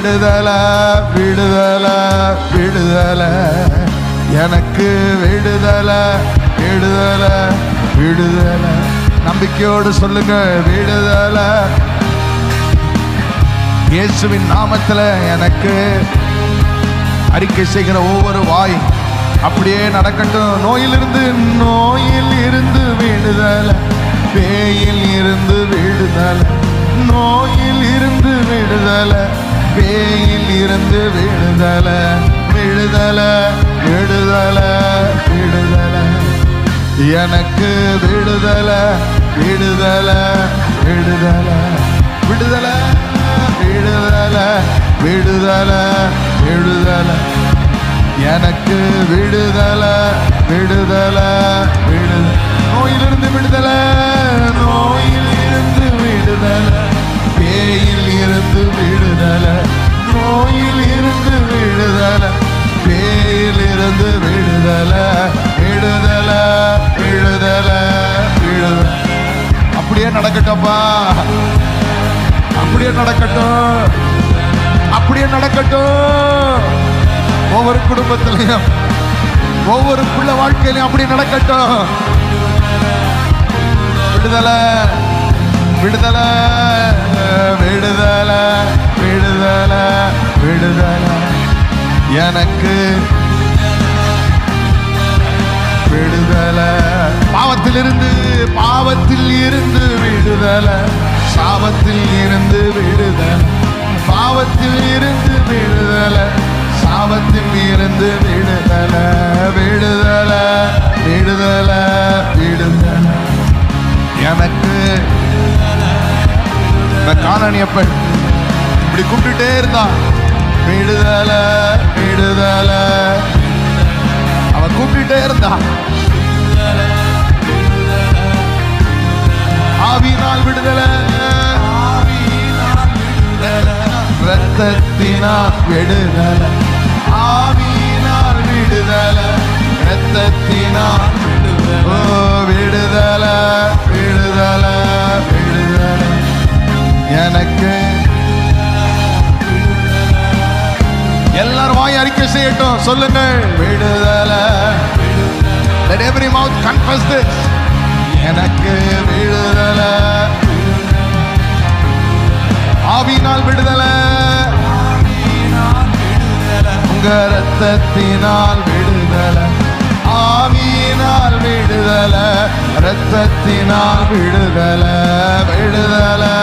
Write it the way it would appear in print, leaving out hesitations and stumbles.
விடுதலை விடுதலை விடுதலை, எனக்கு விடுதலை விடுதலை விடுதலை. நம்பிக்கையோடு சொல்லுங்க விடுதலை. இயேசுவின் நாமத்தில் எனக்கு அறிக்கை செய்கிற ஒவ்வொரு வாய் அப்படியே நடக்கட்டும். நோயிலிருந்து விடுதலை, பேயில் இருந்து விடுதலை, நோயில் இருந்து விடுதலை, பேயில் இருந்து விடுதலை, விடுதலை விடுதலை விடுதலை, எனக்கு விடுதலை விடுதலை விடுதலை விடுதலை விடுதலை விடுதலை விடுதலை, எனக்கு விடுதலை விடுதலை விடுதலை. நோயிலிருந்து விடுதலை, நோயில் இருந்து விடுதலை, பேயில் இருந்து விடுதலை, நோயில் இருந்து விடுதலை, பேயில் இருந்து விடுதலை, விடுதலை விடுதலை விடுதலை. அப்படியே நடக்கட்டப்பா, அப்படியே நடக்கட்டும், அப்படியே நடக்கட்டும். ஒவ்வொரு குடும்பத்திலையும் ஒவ்வொரு பிள்ளை வாழ்க்கையிலையும் அப்படி நடக்கட்டும். விடுதலை விடுதலை விடுதலை விடுதலை விடுதலை, எனக்கு விடுதலை. பாவத்தில் இருந்து விடுதலை, சாபத்தில் இருந்து விடுதலை, பாவத்தில் இருந்து விடுதலை, சாபத்தில் இருந்து விடுதலை, விடுதலை விடுதலை விடுதலை, எனக்கு. இந்த கானானியப்பன் இப்படி கூப்பிட்டுட்டே இருந்தா விடுதலை விடுதலை, அவன் கூப்பிட்டுட்டே இருந்தா. ஆவியினால் விடுதலை, இரத்தத்தினால் விடுதலை, ஆவியினால் விடுதலை, இரத்தத்தினால் விடுதலை விடுதலை விடுதலை, எனக்கு. எல்லாரும் வாய் அறிக்கை செய்யட்டும், சொல்லுங்க விடுதலை. Let every mouth confess this. எனக்கு விடுதலை, ஆவியினால் விடுதலை, உங்க இரத்தத்தினால் விடுதலை, ஆவியினால் விடுதலை, இரத்தத்தினால் விடுதலை, விடுதலை